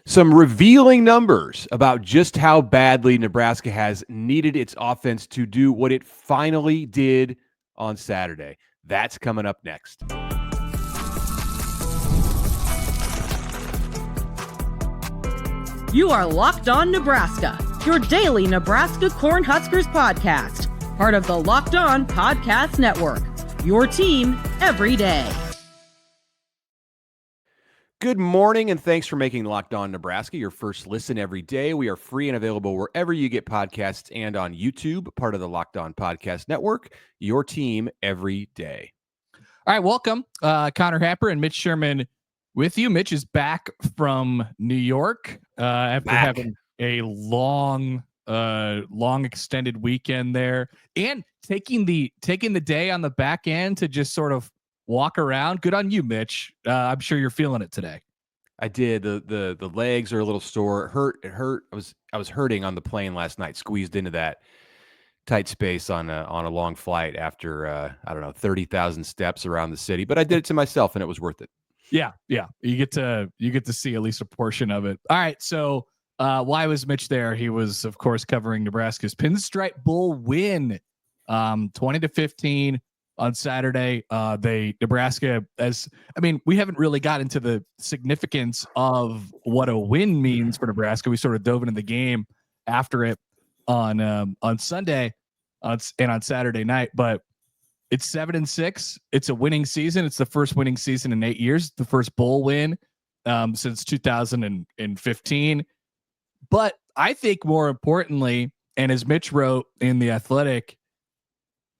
Some revealing numbers about just how badly Nebraska has needed its offense to do what it finally did on Saturday. That's coming up next. You are Locked On Nebraska, your daily Nebraska Cornhuskers podcast, part of the Locked On Podcast Network, your team every day. Good morning, and thanks for making Locked On Nebraska your first listen every day. We are free and available wherever you get podcasts and on YouTube, part of the Locked On Podcast Network, your team every day. All right, welcome. Connor Happer and Mitch Sherman with you. Mitch is back from New York after having a long extended weekend there and taking the day on the back end to just sort of walk around. Good on you, Mitch. I'm sure you're feeling it today. I did. The legs are a little sore. It hurt. I was hurting on the plane last night, squeezed into that tight space on a long flight after 30,000 steps around the city. But I did it to myself, and it was worth it. Yeah. You get to see at least a portion of it. All right. So why was Mitch there? He was, of course, covering Nebraska's Pinstripe Bowl win, 20-15 on Saturday. Nebraska, we haven't really got into the significance of what a win means for Nebraska. We sort of dove into the game after it on Sunday and on Saturday night, but it's 7-6. It's a winning season. It's the first winning season in 8 years, the first bowl win since 2015. But I think more importantly, and as Mitch wrote in The Athletic,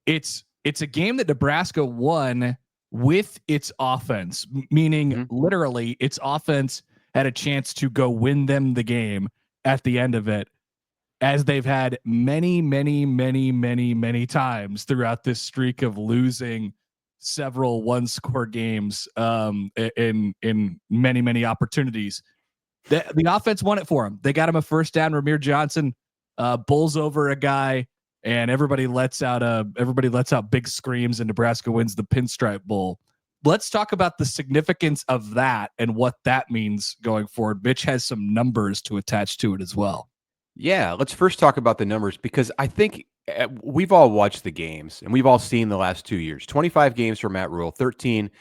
it's a game that Nebraska won with its offense, meaning literally its offense had a chance to go win them the game at the end of it, as they've had many times throughout this streak of losing several one-score games in many opportunities. The offense won it for them. They got him a first down. Ramir Johnson bowls over a guy, and everybody lets out big screams, and Nebraska wins the Pinstripe Bowl. Let's talk about the significance of that and what that means going forward. Mitch has some numbers to attach to it as well. Yeah, let's first talk about the numbers, because I think we've all watched the games and we've all seen the last 2 years. 25 games for Matt Rhule, 13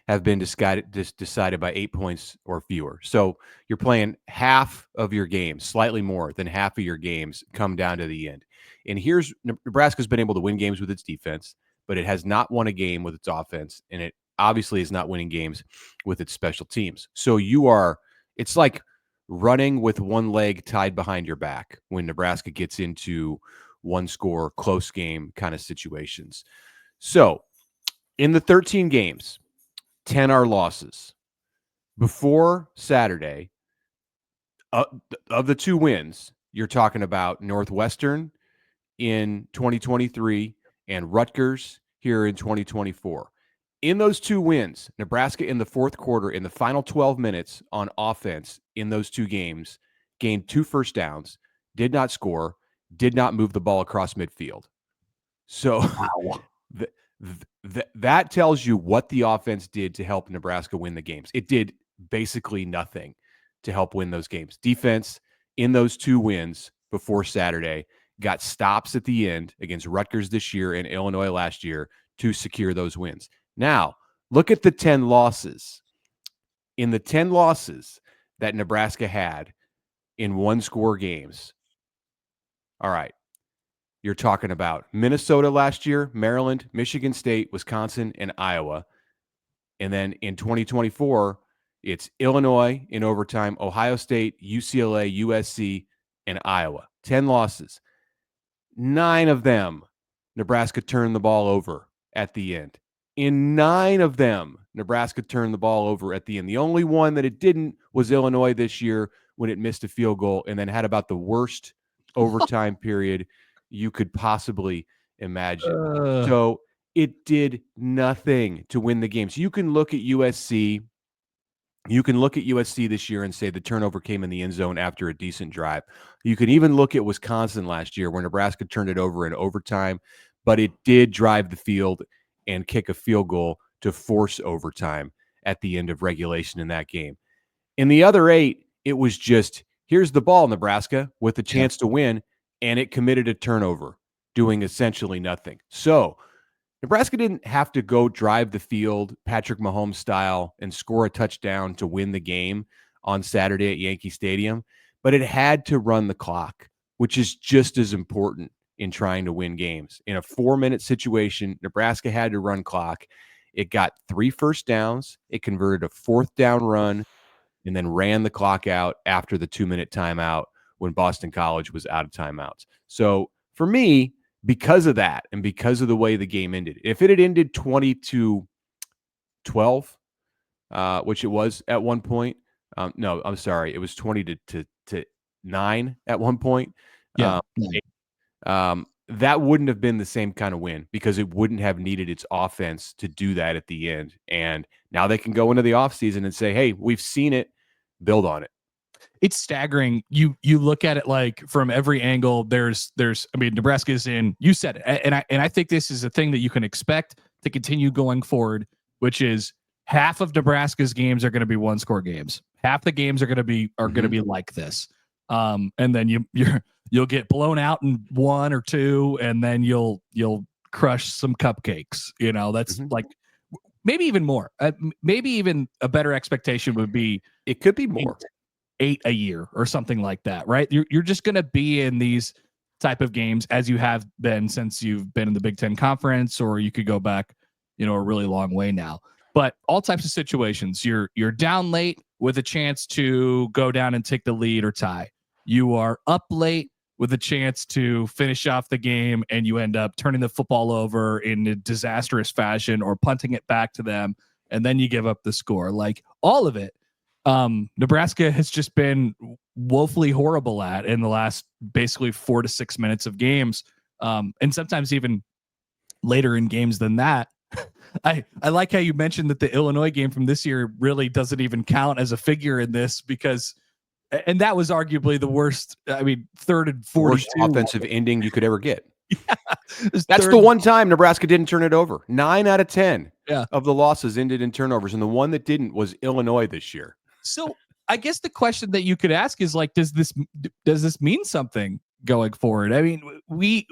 have been decided by 8 points or fewer. So you're playing half of your games, slightly more than half of your games come down to the end. And here's Nebraska's been able to win games with its defense, but it has not won a game with its offense, and it obviously is not winning games with its special teams. So it's like running with one leg tied behind your back when Nebraska gets into one score, close game kind of situations. So in the 13 games, 10 are losses. Before Saturday, of the two wins, you're talking about Northwestern in 2023 and Rutgers here in 2024. In those two wins, Nebraska in the fourth quarter, in the final 12 minutes on offense in those two games, gained 2 first downs, did not score, did not move the ball across midfield. So that tells you what the offense did to help Nebraska win the games. It did basically nothing to help win those games. Defense in those two wins before Saturday got stops at the end against Rutgers this year and Illinois last year to secure those wins. Now, look at the 10 losses. In the 10 losses that Nebraska had in one-score games, all right, you're talking about Minnesota last year, Maryland, Michigan State, Wisconsin, and Iowa. And then in 2024, it's Illinois in overtime, Ohio State, UCLA, USC, and Iowa. 10 losses. 9 of them, Nebraska turned the ball over at the end. In 9 of them, Nebraska turned the ball over at the end. The only one that it didn't was Illinois this year when it missed a field goal and then had about the worst overtime period you could possibly imagine. So it did nothing to win the games. You can look at USC. You can look at USC this year and say the turnover came in the end zone after a decent drive. You can even look at Wisconsin last year where Nebraska turned it over in overtime, but it did drive the field and kick a field goal to force overtime at the end of regulation in that game. In the other 8, It was just, here's the ball, Nebraska, with a chance to win, and it committed a turnover, doing essentially nothing. So Nebraska didn't have to go drive the field Patrick Mahomes style and score a touchdown to win the game on Saturday at Yankee Stadium, but it had to run the clock, which is just as important in trying to win games. In a 4-minute situation, Nebraska had to run clock. It got 3 first downs. It converted a 4th down run and then ran the clock out after the 2-minute timeout when Boston College was out of timeouts. So for me, because of that and because of the way the game ended, if it had ended 20-12, which it was at one point, no, I'm sorry, it was 20-9 at one point. Yeah. That wouldn't have been the same kind of win because it wouldn't have needed its offense to do that at the end. And now they can go into the offseason and say, hey, we've seen it, build on it. It's staggering. You look at it like from every angle. There's I mean, Nebraska is in, you said it, and I think this is a thing that you can expect to continue going forward, which is half of Nebraska's games are going to be 1-score games. Half the games are going to be like this. And then you'll get blown out in 1 or 2, and then you'll crush some cupcakes. That's like maybe even more. Maybe even a better expectation would be it could be more. 8 a year or something like that, right? You're just going to be in these type of games as you have been since you've been in the Big Ten Conference, or you could go back, a really long way now. But all types of situations, you're down late with a chance to go down and take the lead or tie. You are up late with a chance to finish off the game, and you end up turning the football over in a disastrous fashion or punting it back to them, and then you give up the score. Like all of it, Nebraska has just been woefully horrible at in the last basically 4 to 6 minutes of games. And sometimes even later in games than that. I like how you mentioned that the Illinois game from this year really doesn't even count as a figure in this because, and that was arguably the worst. I mean, 3rd and 42 worst offensive ending you could ever get. Yeah, that's the one time Nebraska didn't turn it over. 9 out of 10 yeah. of the losses ended in turnovers, and the one that didn't was Illinois this year. So I guess the question that you could ask is like, does this mean something going forward? I mean, we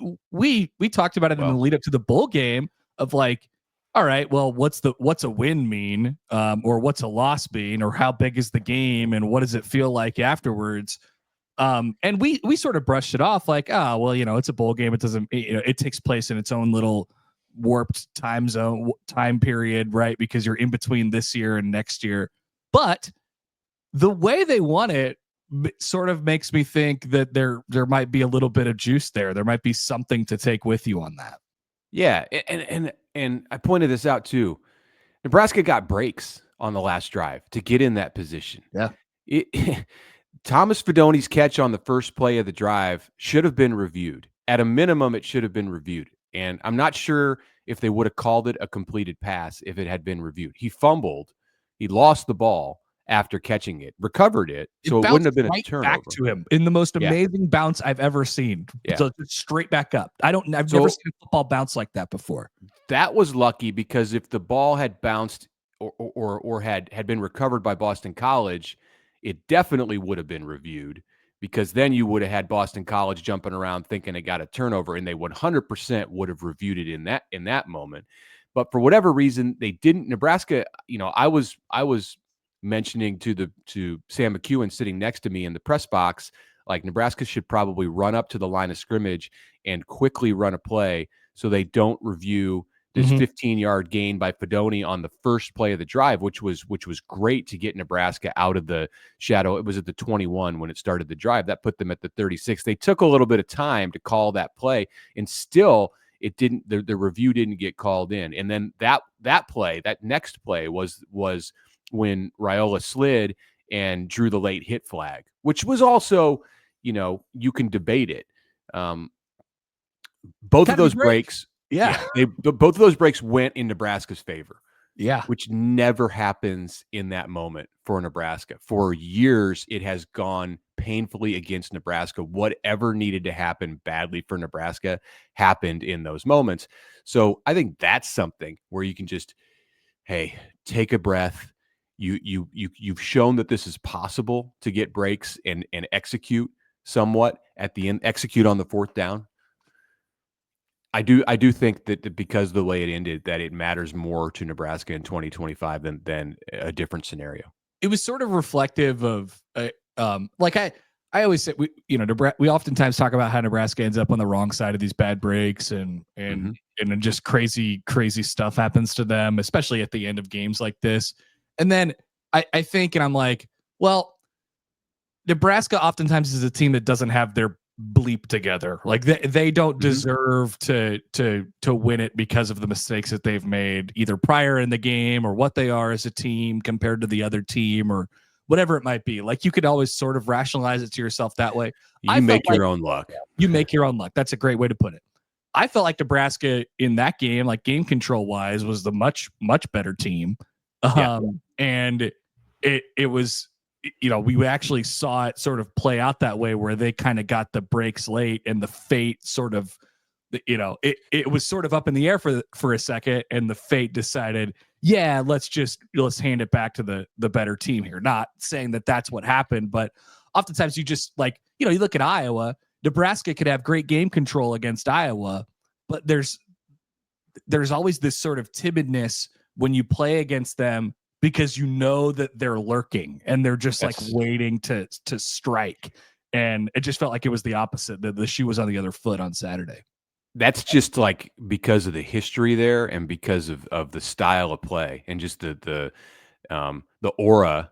talked about it in the lead up to the bowl game of like, all right, well, what's a win mean, or what's a loss mean, or how big is the game, and what does it feel like afterwards? And we sort of brushed it off like, oh, well, it's a bowl game. It doesn't, it takes place in its own little warped time period, right? Because you're in between this year and next year, but the way they won it sort of makes me think that there might be a little bit of juice there. There might be something to take with you on that. Yeah, and I pointed this out too. Nebraska got breaks on the last drive to get in that position. Yeah. Thomas Fidoni's catch on the first play of the drive should have been reviewed. At a minimum, it should have been reviewed. And I'm not sure if they would have called it a completed pass if it had been reviewed. He fumbled. He lost the ball after catching it, recovered it, so it wouldn't have been a turnover. Back to him in the most amazing bounce I've ever seen. Yeah. So straight back up. I've never seen a football bounce like that before. That was lucky because if the ball had bounced or had been recovered by Boston College, it definitely would have been reviewed because then you would have had Boston College jumping around thinking it got a turnover, and they 100% would have reviewed it in that moment. But for whatever reason, they didn't. Nebraska, I was mentioning to Sam McEwen sitting next to me in the press box, like Nebraska should probably run up to the line of scrimmage and quickly run a play so they don't review this 15-yard gain by Fidoni on the first play of the drive, which was great to get Nebraska out of the shadow. It was at the 21 when it started the drive. That put them at the 36. They took a little bit of time to call that play, and still it didn't. The review didn't get called in. And then that next play was when Raiola slid and drew the late hit flag, which was also, you can debate it. Both of those breaks, both of those breaks went in Nebraska's favor. Yeah. Which never happens in that moment for Nebraska. For years, it has gone painfully against Nebraska. Whatever needed to happen badly for Nebraska happened in those moments. So I think that's something where you can just, hey, take a breath. You've shown that this is possible to get breaks and execute somewhat at the end, execute on the fourth down. I do think that because of the way it ended, that it matters more to Nebraska in 2025 than a different scenario. It was sort of reflective of like I always say we oftentimes talk about how Nebraska ends up on the wrong side of these bad breaks and just crazy stuff happens to them, especially at the end of games like this. And then I think, and I'm like, well, Nebraska oftentimes is a team that doesn't have their bleep together. Like they don't deserve to win it because of the mistakes that they've made either prior in the game or what they are as a team compared to the other team or whatever it might be. Like you could always sort of rationalize it to yourself that way. You make your own luck. You make your own luck. That's a great way to put it. I felt like Nebraska in that game, like game control wise, was the much better team. And it was, we actually saw it sort of play out that way where they kind of got the breaks late and the fate sort of, it was sort of up in the air for a second, and the fate decided, yeah, let's hand it back to the better team here. Not saying that that's what happened, but oftentimes you just like, you look at Iowa, Nebraska could have great game control against Iowa, but there's always this sort of timidness when you play against them because that they're lurking and they're just like waiting to strike. And it just felt like it was the opposite. The shoe was on the other foot on Saturday. That's just like because of the history there and because of the style of play and just the aura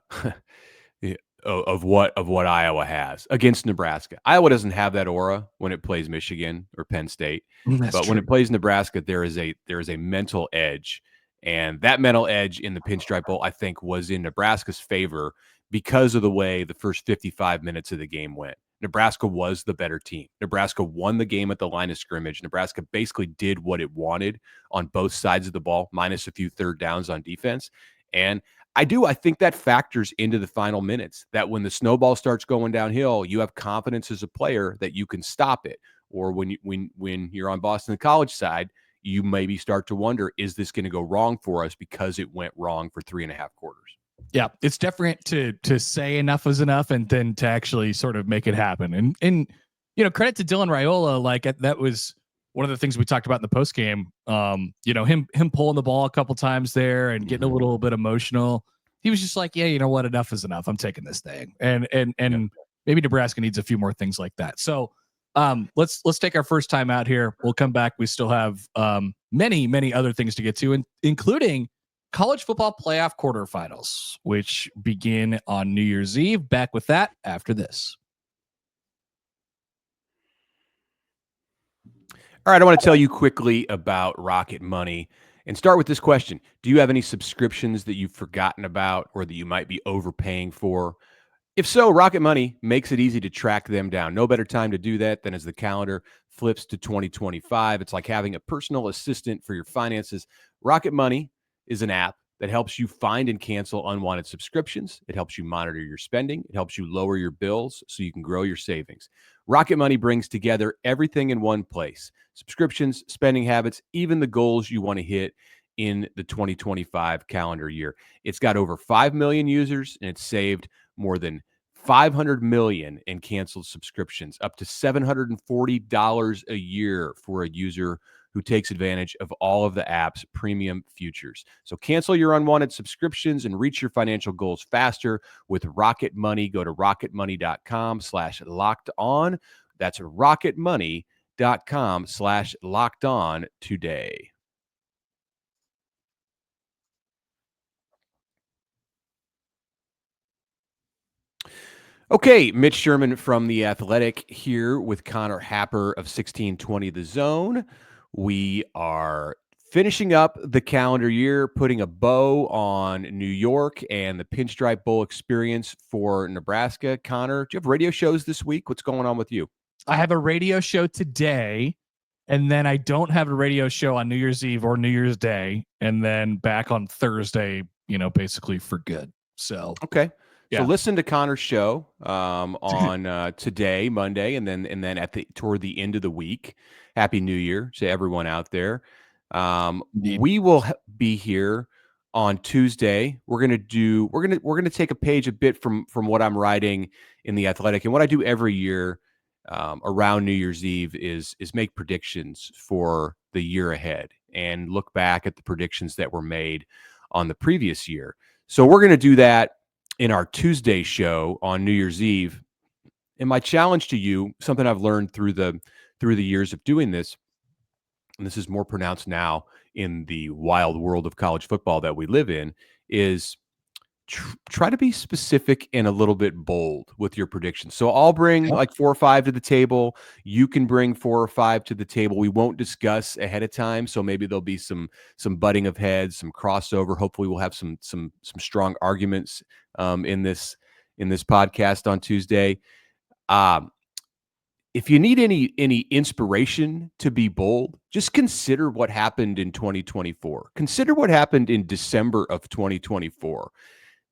of what Iowa has against Nebraska. Iowa doesn't have that aura when it plays Michigan or Penn State, but when it plays Nebraska, there is a mental edge. And that mental edge in the Pinstripe Bowl, I think, was in Nebraska's favor because of the way the first 55 minutes of the game went. Nebraska was the better team. Nebraska won the game at the line of scrimmage. Nebraska basically did what it wanted on both sides of the ball, minus a few third downs on defense. And I think that factors into the final minutes, that when the snowball starts going downhill, you have confidence as a player that you can stop it. Or when you're on Boston College side, you maybe start to wonder, is this going to go wrong for us because it went wrong for 3.5 quarters? Yeah, it's different to say enough is enough and then to actually sort of make it happen. And credit to Dylan Raiola, like that was one of the things we talked about in the post game. Him pulling the ball a couple times there and getting a little bit emotional. He was just like, yeah, you know what, enough is enough. I'm taking this thing. And maybe Nebraska needs a few more things like that. So let's take our first time out here. We'll come back. We still have many other things to get to, including college football playoff quarterfinals, which begin on New Year's Eve. Back with that after this. All right, I want to tell you quickly about Rocket Money and start with this question. Do you have any subscriptions that you've forgotten about or that you might be overpaying for? If so, Rocket Money makes it easy to track them down. No better time to do that than as the calendar flips to 2025. It's like having a personal assistant for your finances. Rocket Money is an app that helps you find and cancel unwanted subscriptions. It helps you monitor your spending. It helps you lower your bills so you can grow your savings. Rocket Money brings together everything in one place: subscriptions, spending habits, even the goals you want to hit in the 2025 calendar year. It's got over 5 million users, and it's saved more than $500 million in canceled subscriptions, up to $740 a year for a user who takes advantage of all of the app's premium features. So cancel your unwanted subscriptions and reach your financial goals faster with Rocket Money. Go to rocketmoney.com/locked-on. That's rocketmoney.com/locked-on today. Okay, Mitch Sherman from The Athletic here with Connor Happer of 1620 The Zone. We are finishing up the calendar year, putting a bow on New York and the Pinstripe Bowl experience for Nebraska. Connor, do you have radio shows this week? What's going on with you? I have a radio show today, and then I don't have a radio show on New Year's Eve or New Year's Day, and then back on Thursday, basically for good. So, okay. Yeah. So listen to Connor's show on today, Monday, and then toward the end of the week. Happy New Year to everyone out there. We will be here on Tuesday, we're gonna take a page a bit from what I'm writing in The Athletic, and what I do every year around New Year's Eve is make predictions for the year ahead and look back at the predictions that were made on the previous year. So we're gonna do that in our Tuesday show on New Year's Eve. And my challenge to you, something I've learned through the years of doing this, and this is more pronounced now in the wild world of college football that we live in, is try to be specific and a little bit bold with your predictions. So I'll bring like 4 or 5 to the table. You can bring 4 or 5 to the table. We won't discuss ahead of time, so maybe there'll be some butting of heads, some crossover. Hopefully, we'll have some strong arguments in this podcast on Tuesday. If you need any inspiration to be bold, just consider what happened in 2024. Consider what happened in December of 2024.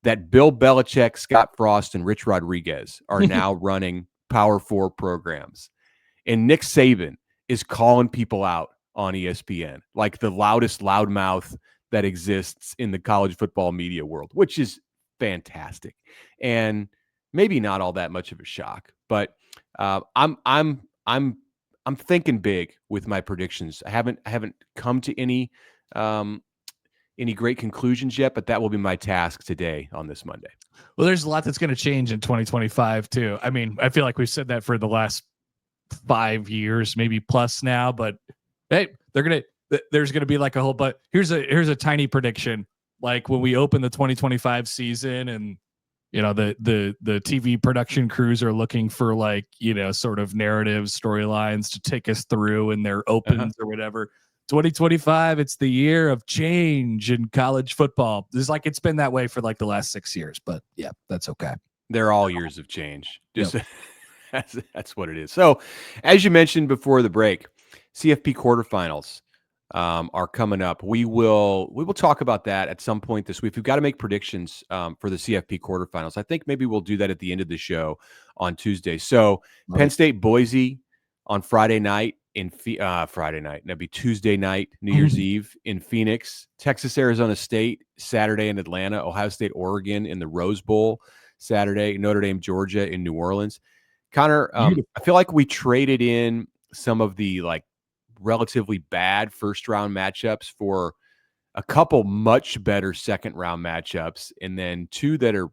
That Bill Belichick, Scott Frost, and Rich Rodriguez are now running Power 4 programs. And Nick Saban is calling people out on ESPN, like the loudest loudmouth that exists in the college football media world, which is fantastic. And maybe not all that much of a shock, but I'm thinking big with my predictions. I haven't come to any great conclusions yet, but that will be my task today on this Monday. Well, there's a lot that's going to change in 2025 too. I mean, I feel like we've said that for the last 5 years, maybe plus now, but hey, there's going to be like a whole, but here's a tiny prediction. Like when we open the 2025 season and, you know, the TV production crews are looking for like, you know, sort of narrative storylines to take us through in their opens or whatever. 2025, it's the year of change in college football. It's like it's been that way for like the last 6 years, but yeah, that's okay. They're all years of change. Just that's what it is. So, as you mentioned before the break, CFP quarterfinals are coming up. We will talk about that at some point this week. We've got to make predictions for the CFP quarterfinals. I think maybe we'll do that at the end of the show on Tuesday. So, Penn State Boise on Friday night. Friday night. That'd be Tuesday night, New Year's Eve in Phoenix. Texas, Arizona State, Saturday in Atlanta. Ohio State, Oregon in the Rose Bowl, Saturday. Notre Dame, Georgia in New Orleans. Connor, I feel like we traded in some of the like relatively bad first round matchups for a couple much better second round matchups, and then 2 that are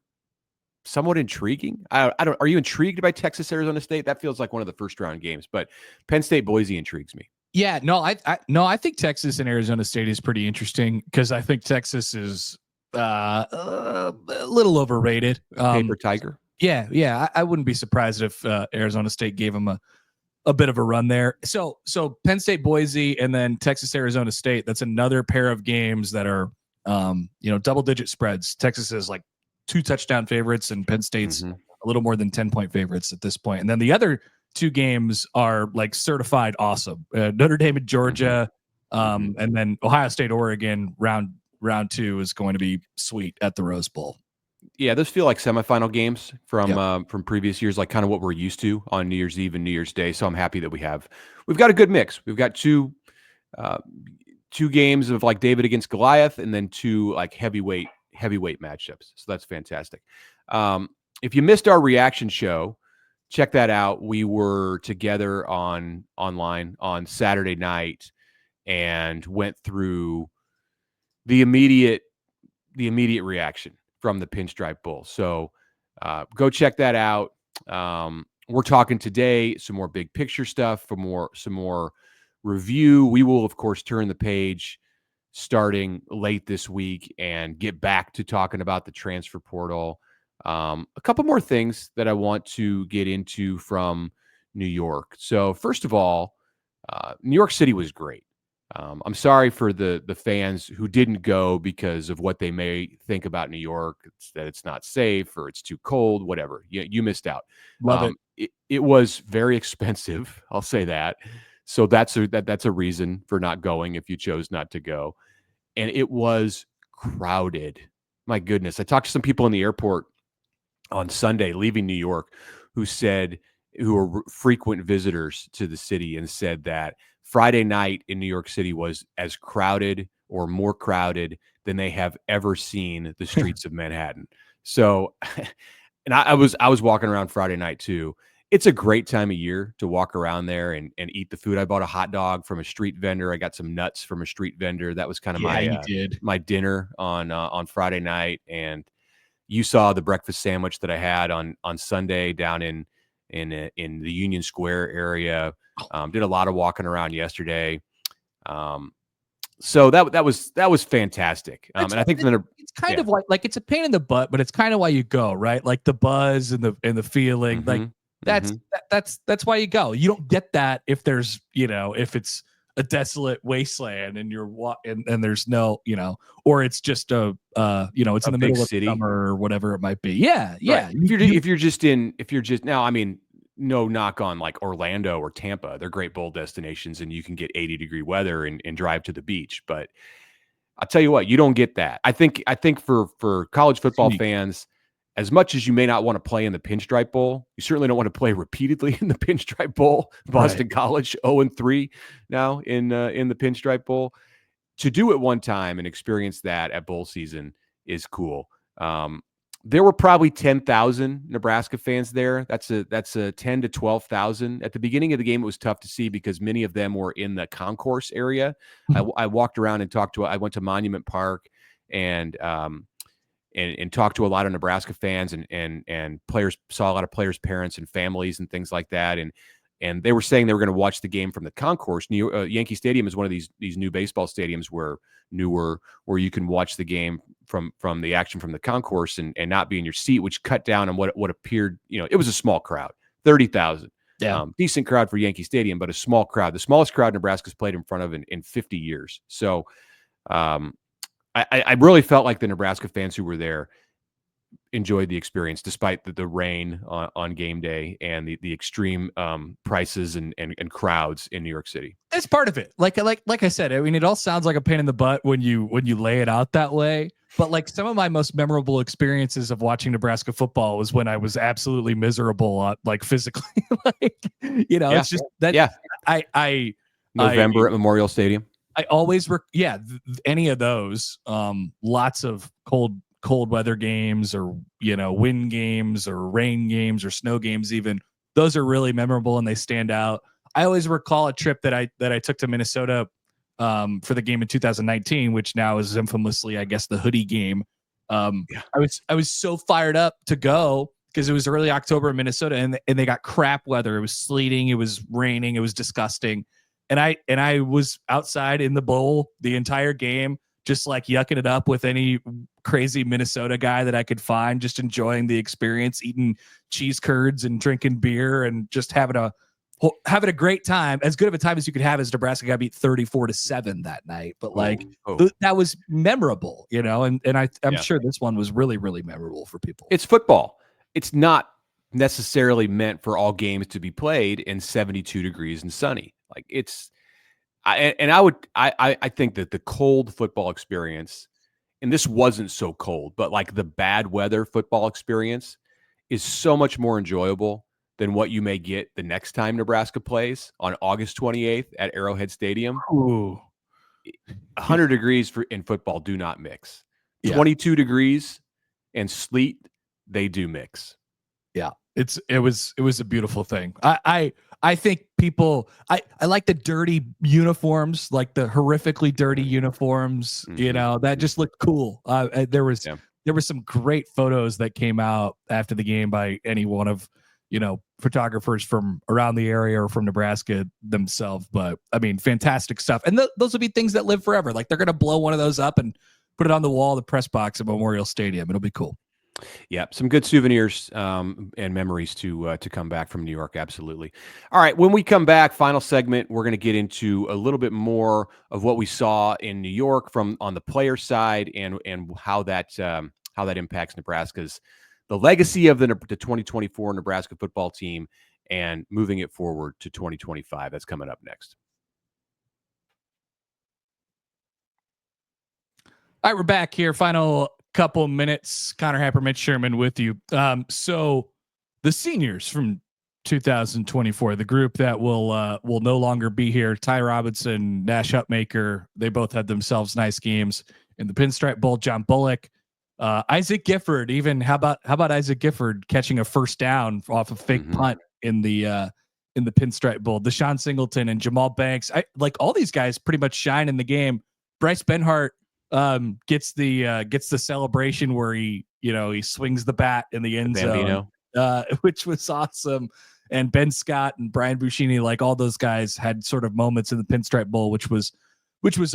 somewhat intriguing. I don't. Are you intrigued by Texas, Arizona State? That feels like one of the first round games, but Penn State, Boise intrigues me. Yeah, no, I think Texas and Arizona State is pretty interesting because I think Texas is a little overrated. Paper tiger. Yeah, I wouldn't be surprised if Arizona State gave them a bit of a run there. So Penn State, Boise, and then Texas, Arizona State. That's another pair of games that are double digit spreads. Texas is like 2 touchdown favorites, and Penn State's a little more than 10-point favorites at this point. And then the other 2 games are like certified awesome. Notre Dame and Georgia, and then Ohio State, Oregon. Round 2 is going to be sweet at the Rose Bowl. Yeah, those feel like semifinal games from previous years, like kind of what we're used to on New Year's Eve and New Year's Day. So I'm happy that we've got a good mix. We've got two games of like David against Goliath, and then 2 like heavyweight matchups. So that's fantastic. If you missed our reaction show, check that out. We were together online on Saturday night and went through the immediate reaction from the Pinstripe Bowl. So go check that out. We're talking today some more big picture stuff, some more review. We will, of course, turn the page starting late this week and get back to talking about the transfer portal. A couple more things that I want to get into from New York. So first of all, New York City was great. I'm sorry for the fans who didn't go because of what they may think about New York, that it's not safe or it's too cold, whatever. You missed out. Love it. It was very expensive. I'll say that. So that's a reason for not going if you chose not to go. And it was crowded. My goodness. I talked to some people in the airport on Sunday leaving New York who were frequent visitors to the city and said that Friday night in New York City was as crowded or more crowded than they have ever seen the streets of Manhattan. So, and I was walking around Friday night too. It's a great time of year to walk around there and eat the food. I bought a hot dog from a street vendor. I got some nuts from a street vendor. That was kind of my dinner on Friday night. And you saw the breakfast sandwich that I had on Sunday down in the Union Square area. Did a lot of walking around yesterday. So that was fantastic. And I think it's kind of like it's a pain in the butt, but it's kind of why you go, right? Like the buzz and the feeling, like that's why you go. You don't get that if there's, if it's a desolate wasteland and you're and there's no, or it's just it's in the middle of city. Summer or whatever it might be. Yeah. Right. If you're just now, I mean, no knock on like Orlando or Tampa. They're great bowl destinations and you can get 80-degree weather and drive to the beach. But I'll tell you what, you don't get that. I think for college football fans, as much as you may not want to play in the Pinstripe Bowl, you certainly don't want to play repeatedly in the Pinstripe Bowl. Boston College 0-3 now in the Pinstripe Bowl. To do it one time and experience that at bowl season is cool. There were probably 10,000 Nebraska fans there. That's a 10 to 12,000. At the beginning of the game, it was tough to see because many of them were in the concourse area. I walked around and I went to Monument Park and talked to a lot of Nebraska fans and players, saw a lot of players' parents and families and things like that. And they were saying they were going to watch the game from the concourse. Yankee Stadium is one of these new baseball stadiums where you can watch the game from the action from the concourse and not be in your seat, which cut down on what appeared, it was a small crowd, 30,000. Yeah. Decent crowd for Yankee Stadium, but a small crowd, the smallest crowd Nebraska's played in front of in 50 years. So I really felt like the Nebraska fans who were there enjoyed the experience despite the rain on game day and the extreme prices and crowds in New York City. That's part of it. Like I said, I mean, it all sounds like a pain in the butt when you lay it out that way. But like some of my most memorable experiences of watching Nebraska football was when I was absolutely miserable, like physically, it's just that. Yeah. November at Memorial Stadium. I always any of those, lots of cold weather games or, wind games or rain games or snow games. Even those are really memorable and they stand out. I always recall a trip that I took to Minnesota for the game in 2019, which now is infamously, I guess, the hoodie game. I was so fired up to go because it was early October in Minnesota and they got crap weather. It was sleeting. It was raining. It was disgusting. And I was outside in the bowl the entire game, just like yucking it up with any crazy Minnesota guy that I could find, just enjoying the experience, eating cheese curds and drinking beer and just having a great time. As good of a time as you could have as Nebraska got beat 34-7 that night. But that was memorable, and I'm sure this one was really, really memorable for people. It's football. It's not necessarily meant for all games to be played in 72 degrees and sunny. Like I think that the cold football experience, and this wasn't so cold, but like the bad weather football experience is so much more enjoyable than what you may get the next time Nebraska plays on August 28th at Arrowhead Stadium. Ooh. 100 degrees in football do not mix. 22 degrees and sleet, they do mix. Yeah. It was a beautiful thing. I think people, I like the dirty uniforms, like the horrifically dirty uniforms, that just looked cool. There was some great photos that came out after the game by any one of, photographers from around the area or from Nebraska themselves. But I mean, fantastic stuff. And those will be things that live forever. Like they're going to blow one of those up and put it on the wall of the press box at Memorial Stadium. It'll be cool. Yeah, some good souvenirs and memories to come back from New York. Absolutely. All right, when we come back, final segment, we're going to get into a little bit more of what we saw in New York from on the player side and how that impacts Nebraska's the legacy of the 2024 Nebraska football team and moving it forward to 2025. That's coming up next. All right, we're back here. Final couple minutes. Connor Happer, Mitch Sherman with you. So the seniors from 2024, the group that will no longer be here, Ty Robinson, Nash Hutmaker, they both had themselves nice games. in the Pinstripe Bowl. John Bullock, Isaac Gifford. Even how about Isaac Gifford catching a first down off a fake punt in the Pinstripe Bowl? Deshaun Singleton and Jamal Banks. I like all these guys pretty much shine in the game. Bryce Benhart gets the celebration where he swings the bat in the end zone, which was awesome. And Ben Scott and Brian Buschini, like all those guys had sort of moments in the Pinstripe Bowl, which was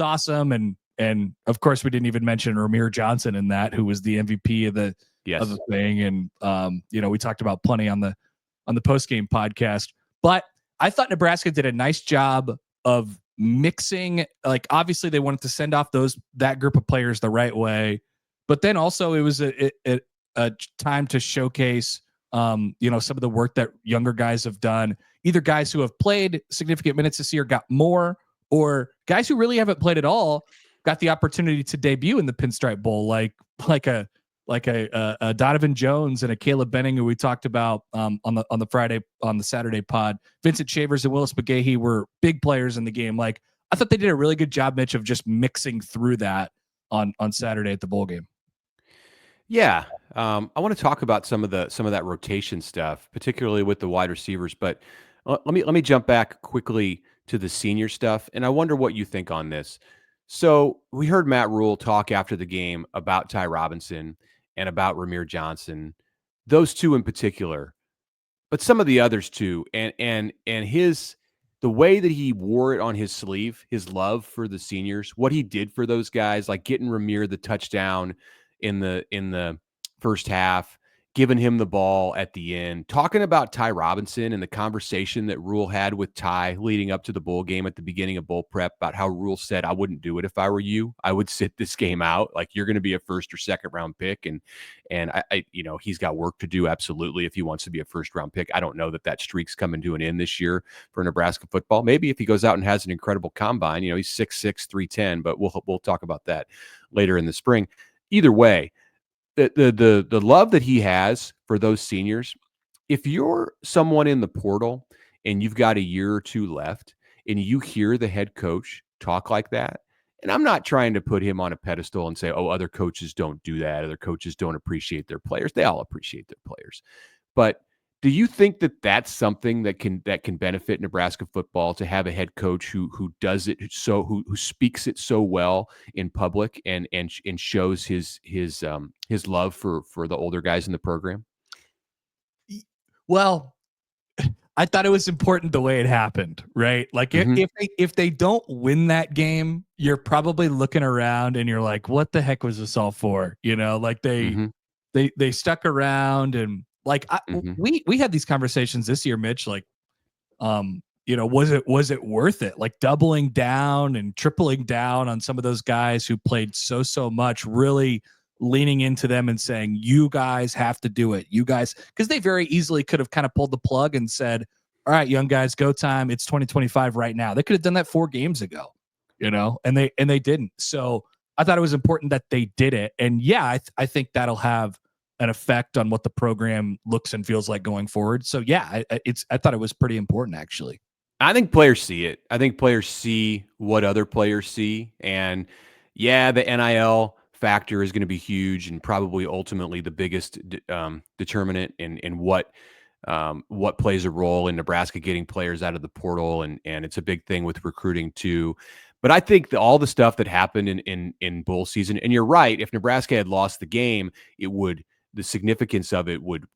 awesome. And of course we didn't even mention Ramir Johnson in that, who was the MVP of the thing. And we talked about plenty on the post-game podcast, but I thought Nebraska did a nice job of mixing. Like, obviously they wanted to send off that group of players the right way, but then also it was a time to showcase some of the work that younger guys have done, either guys who have played significant minutes this year got more, or guys who really haven't played at all got the opportunity to debut in the Pinstripe Bowl, like a Donovan Jones and a Caleb Benning, who we talked about on the Saturday pod. Vincent Shavers and Willis McGahee were big players in the game. Like, I thought they did a really good job, Mitch, of just mixing through that on Saturday at the bowl game. Yeah. I want to talk about some of that rotation stuff, particularly with the wide receivers, but let me jump back quickly to the senior stuff. And I wonder what you think on this. So we heard Matt Rhule talk after the game about Ty Robinson and about Ramir Johnson, those two in particular, but some of the others too. And the way that he wore it on his sleeve, his love for the seniors, what he did for those guys, like getting Ramir the touchdown in the first half, giving him the ball at the end, talking about Ty Robinson and the conversation that Rhule had with Ty leading up to the bowl game at the beginning of bowl prep about how Rhule said, I wouldn't do it if I were you. I would sit this game out. Like, you're going to be a first or second round pick. And I he's got work to do. Absolutely. If he wants to be a first round pick. I don't know that streak's coming to an end this year for Nebraska football. Maybe if he goes out and has an incredible combine, he's 6'6", 310, but we'll talk about that later in the spring. Either way, the love that he has for those seniors, if you're someone in the portal and you've got a year or two left and you hear the head coach talk like that, and I'm not trying to put him on a pedestal and say, oh, other coaches don't do that, other coaches don't appreciate their players. They all appreciate their players. But do you think that that's something that can benefit Nebraska football, to have a head coach who does it who speaks it so well in public and shows his love for the older guys in the program? Well, I thought it was important the way it happened, right? Like, if they don't win that game, you're probably looking around and you're like, what the heck was this all for? Like they stuck around, and like we had these conversations this year, Mitch, like, was it worth it? Like, doubling down and tripling down on some of those guys who played so much, really leaning into them and saying, you guys have to do it. You guys, because they very easily could have kind of pulled the plug and said, all right, young guys, go time. It's 2025 right now. They could have done that 4 games ago, and they didn't. So I thought it was important that they did it. And yeah, I think that'll have an effect on what the program looks and feels like going forward. So yeah, I thought it was pretty important, actually. I think players see it. I think players see what other players see. And yeah, the NIL factor is going to be huge and probably ultimately the biggest determinant in what plays a role in Nebraska getting players out of the portal. And it's a big thing with recruiting too. But I think all the stuff that happened in bowl season, and you're right, if Nebraska had lost the game, the significance of it would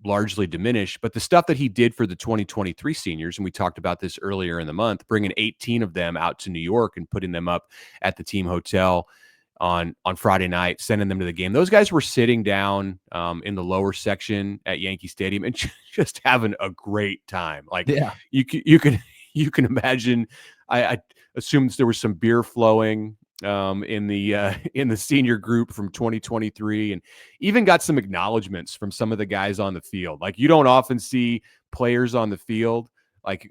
largely diminish. But the stuff that he did for the 2023 seniors, and we talked about this earlier in the month, bringing 18 of them out to New York and putting them up at the team hotel on Friday night, sending them to the game. Those guys were sitting down in the lower section at Yankee Stadium and just having a great time. Like, yeah, you can imagine. I assume there was some beer flowing in the senior group from 2023, and even got some acknowledgments from some of the guys on the field. Like, you don't often see players on the field like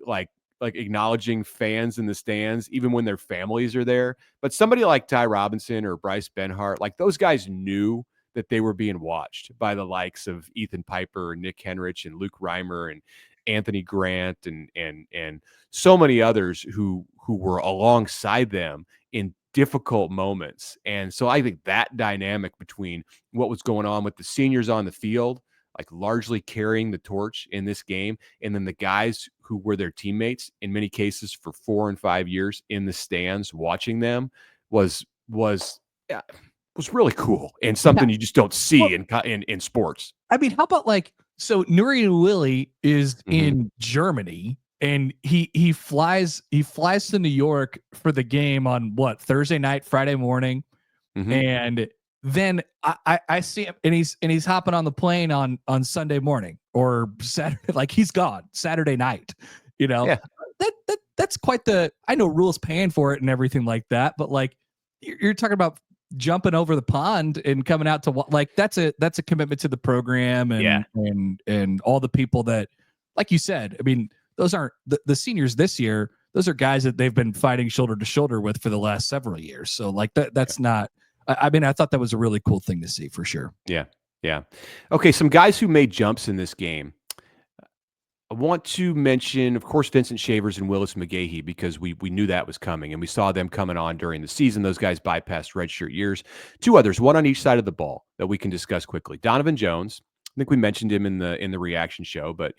acknowledging fans in the stands, even when their families are there. But somebody like Ty Robinson or Bryce Benhart, like, those guys knew that they were being watched by the likes of Ethan Piper and Nick Henrich and Luke Reimer and Anthony Grant and so many others who were alongside them in difficult moments. And so I think that dynamic between what was going on with the seniors on the field, like largely carrying the torch in this game, and then the guys who were their teammates in many cases for 4 and 5 years in the stands watching them was yeah, was really cool and something you just don't see in sports. I mean, how about so Nuri Willie is Mm-hmm. in Germany and he flies to New York for the game on Thursday night, Friday morning. Mm-hmm. And then I see him and he's hopping on the plane on Sunday morning or Saturday, like he's gone Saturday night, Yeah. That's quite I know Rhule's paying for it and everything like that, but like you're talking about jumping over the pond and coming out to that's a commitment to the program and all the people that, like you said, I mean, those aren't the seniors this year. Those are guys that they've been fighting shoulder to shoulder with for the last several years. So like that's not, I mean, I thought that was a really cool thing to see for sure. Yeah. Yeah. Okay. Some guys who made jumps in this game. I want to mention, of course, Vincent Shavers and Willis McGahee, because we knew that was coming and we saw them coming on during the season. Those guys bypassed redshirt years. 2 others, one on each side of the ball that we can discuss quickly. Donovan Jones, I think we mentioned him in the reaction show, but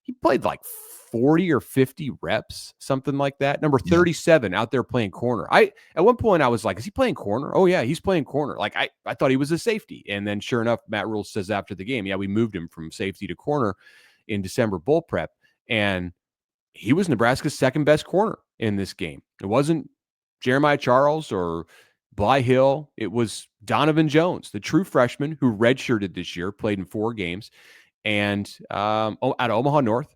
he played like 40 or 50 reps, something like that. Number 37 out there playing corner. At one point I was like, is he playing corner? Oh yeah, he's playing corner. Like I thought he was a safety. And then sure enough, Matt Rhule says after the game, yeah, we moved him from safety to corner in December bowl prep. And he was Nebraska's second best corner in this game. It wasn't Jeremiah Charles or Bly Hill. It was Donovan Jones, the true freshman who redshirted this year, played in 4 games. And out of Omaha North,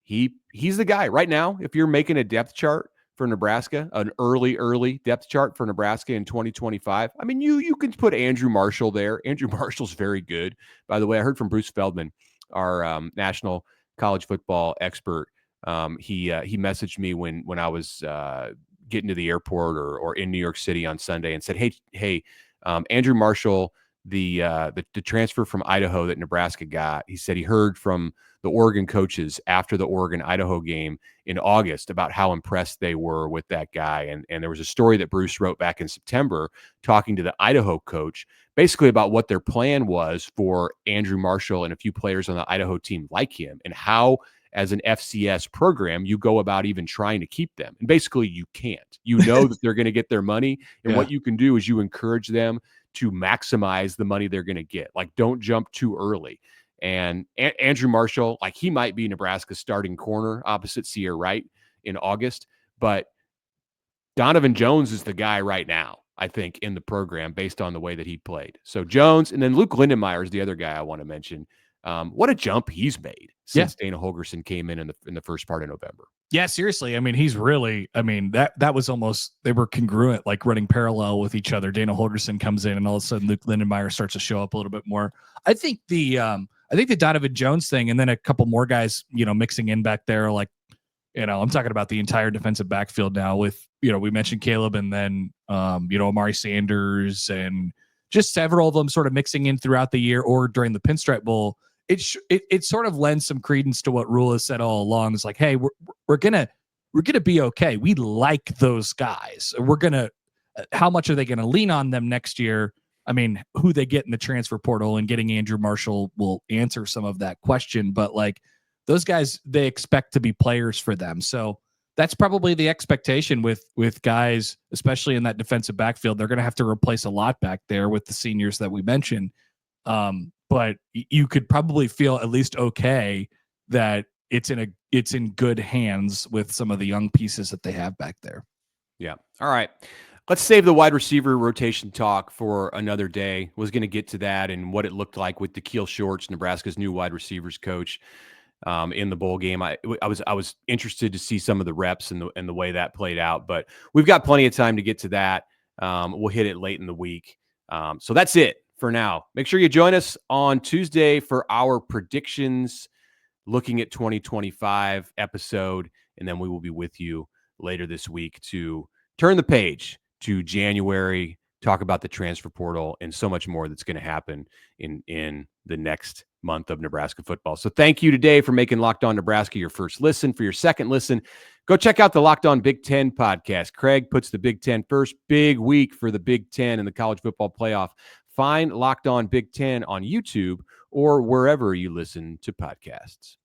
he's the guy right now. If you're making a depth chart for Nebraska, an early depth chart for Nebraska in 2025, I mean, you can put Andrew Marshall there. Andrew Marshall's very good. By the way, I heard from Bruce Feldman, our national college football expert. He messaged me when I was getting to the airport or in New York City on Sunday and said, hey, Andrew Marshall, the transfer from Idaho that Nebraska got, he said he heard from the Oregon coaches after the Oregon-Idaho game in August about how impressed they were with that guy. And there was a story that Bruce wrote back in September talking to the Idaho coach, basically about what their plan was for Andrew Marshall and a few players on the Idaho team like him, and how, as an FCS program, you go about even trying to keep them. And basically you can't. You know that they're going to get their money, and what you can do is you encourage them to maximize the money they're going to get. Like, don't jump too early. And Andrew Marshall, like, he might be Nebraska's starting corner opposite Sierra Wright in August, but Donovan Jones is the guy right now, I think, in the program based on the way that he played. So Jones, and then Luke Lindenmeyer is the other guy I want to mention. What a jump he's made since Dana Holgerson came in the first part of November. Yeah, seriously. I mean, he's really, I mean, that was almost, they were congruent, like running parallel with each other. Dana Holgerson comes in and all of a sudden Luke Lindenmeyer starts to show up a little bit more. I think the Donovan Jones thing, and then a couple more guys, mixing in back there, like, I'm talking about the entire defensive backfield now with, we mentioned Caleb and then, Amari Sanders and just several of them sort of mixing in throughout the year or during the Pinstripe Bowl. It sort of lends some credence to what Rhule has said all along. It's like, hey, we're gonna be okay. We like those guys. We're gonna. How much are they gonna lean on them next year? I mean, who they get in the transfer portal and getting Andrew Marshall will answer some of that question. But like those guys, they expect to be players for them. So that's probably the expectation with guys, especially in that defensive backfield. They're gonna have to replace a lot back there with the seniors that we mentioned. But you could probably feel at least okay that it's in good hands with some of the young pieces that they have back there. Yeah. All right. Let's save the wide receiver rotation talk for another day. Was going to get to that and what it looked like with Da'Keel Shorts, Nebraska's new wide receivers coach, in the bowl game. I was interested to see some of the reps and the way that played out, but we've got plenty of time to get to that. We'll hit it late in the week. So that's it for now. Make sure you join us on Tuesday for our predictions, looking at 2025 episode, and then we will be with you later this week to turn the page to January, talk about the transfer portal and so much more that's going to happen in the next month of Nebraska football. So thank you today for making Locked On Nebraska your first listen. For your second listen, Go check out the Locked On Big Ten podcast. Craig puts the Big Ten first. Big week for the Big Ten and the college football playoff. Find Locked On Big Ten on YouTube or wherever you listen to podcasts.